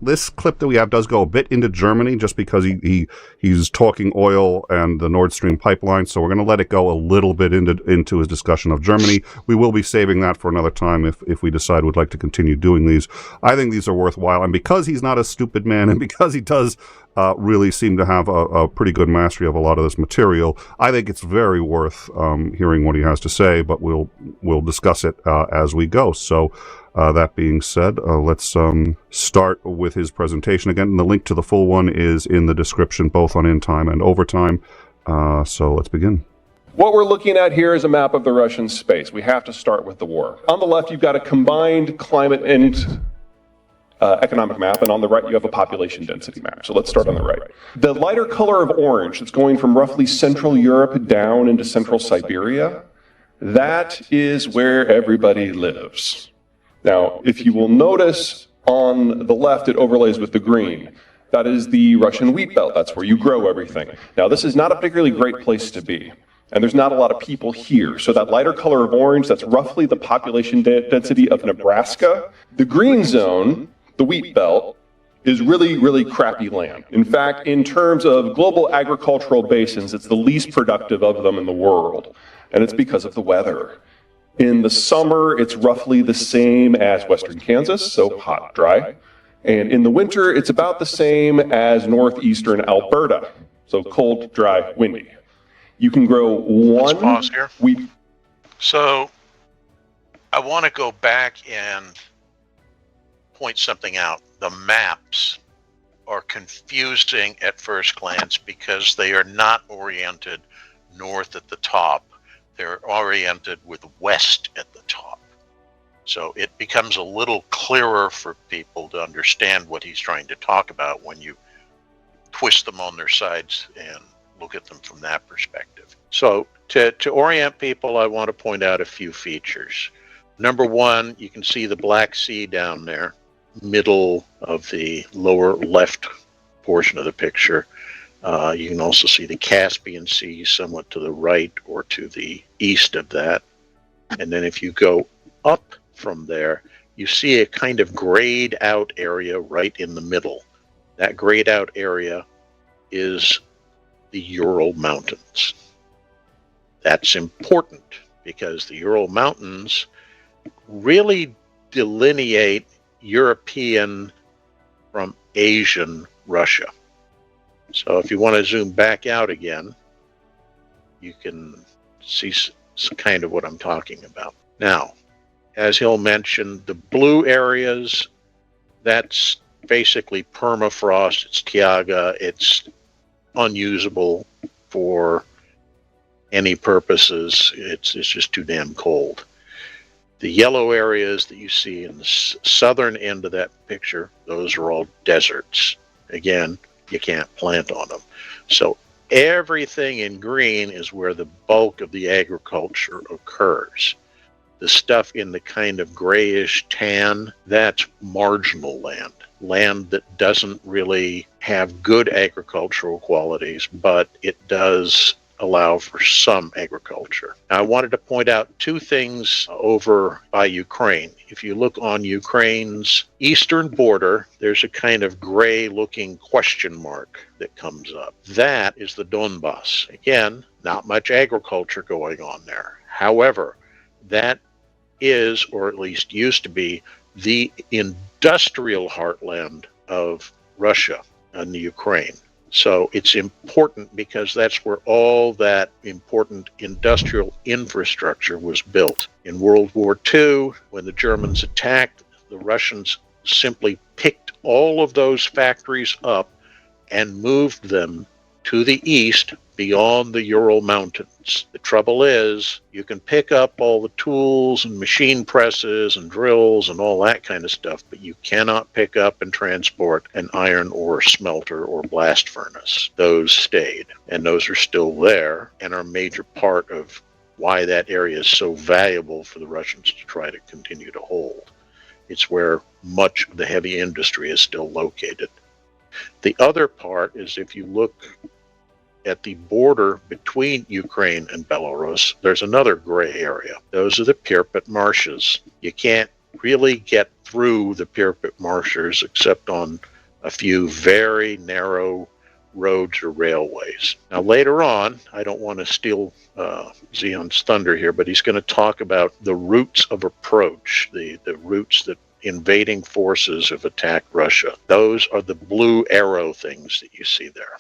this clip that we have does go a bit into Germany, just because he's talking oil and the Nord Stream pipeline. So we're going to let it go a little bit into his discussion of Germany. We will be saving that for another time if we decide we'd like to continue doing these. I think these are worthwhile, and because he's not a stupid man, and because he does really seem to have a pretty good mastery of a lot of this material, I think it's very worth hearing what he has to say, but we'll discuss it as we go. So that being said, let's start with his presentation again. And the link to the full one is in the description, both on in time and overtime. So let's begin. What we're looking at here is a map of the Russian space. We have to start with the war. On the left, you've got a combined climate and economic map, and on the right you have a population density map. So let's start on the right. The lighter color of orange that's going from roughly Central Europe down into Central Siberia, that is where everybody lives. Now, if you will notice on the left, it overlays with the green. That is the Russian wheat belt. That's where you grow everything. Now, this is not a particularly great place to be, and there's not a lot of people here. So that lighter color of orange, that's roughly the population density of Nebraska. The green zone, the wheat belt, is really, really crappy land. In fact, in terms of global agricultural basins, it's the least productive of them in the world. And it's because of the weather. In the summer, it's roughly the same as western Kansas, so hot, dry. And in the winter, it's about the same as northeastern Alberta, so cold, dry, windy. You can grow one... Let's pause here. wheat. So, I want to go back and point something out. The maps are confusing at first glance because they are not oriented north at the top. They're oriented with west at the top. So it becomes a little clearer for people to understand what he's trying to talk about when you twist them on their sides and look at them from that perspective. So to orient people, I want to point out a few features. Number one, you can see the Black Sea down there, middle of the lower left portion of the picture. You can also see the Caspian Sea somewhat to the right or to the east of that. And then if you go up from there, you see a kind of grayed out area right in the middle. That grayed out area is the Ural Mountains. That's important because the Ural Mountains really delineate European from Asian Russia. So if you want to zoom back out again, you can see kind of what I'm talking about. Now, as he'll mention, the blue areas, that's basically permafrost, it's taiga, it's unusable for any purposes, it's just too damn cold. The yellow areas that you see in the southern end of that picture, those are all deserts. Again, you can't plant on them. So everything in green is where the bulk of the agriculture occurs. The stuff in the kind of grayish tan, that's marginal land. Land that doesn't really have good agricultural qualities, but it does allow for some agriculture. Now, I wanted to point out two things over by Ukraine. If you look on Ukraine's eastern border, there's a kind of gray-looking question mark that comes up. That is the Donbass. Again, not much agriculture going on there. However, that is, or at least used to be, the industrial heartland of Russia and the Ukraine. So it's important because that's where all that important industrial infrastructure was built. In World War II, when the Germans attacked, the Russians simply picked all of those factories up and moved them to the east beyond the Ural Mountains. The trouble is, you can pick up all the tools and machine presses and drills and all that kind of stuff, but you cannot pick up and transport an iron ore smelter or blast furnace. Those stayed, and those are still there and are a major part of why that area is so valuable for the Russians to try to continue to hold. It's where much of the heavy industry is still located. The other part is if you look at the border between Ukraine and Belarus, there's another gray area. Those are the Pripyat marshes. You can't really get through the Pripyat marshes except on a few very narrow roads or railways. Now, later on, I don't want to steal Zeihan's thunder here, but he's going to talk about the routes of approach, the routes that invading forces have attacked Russia. Those are the blue arrow things that you see there.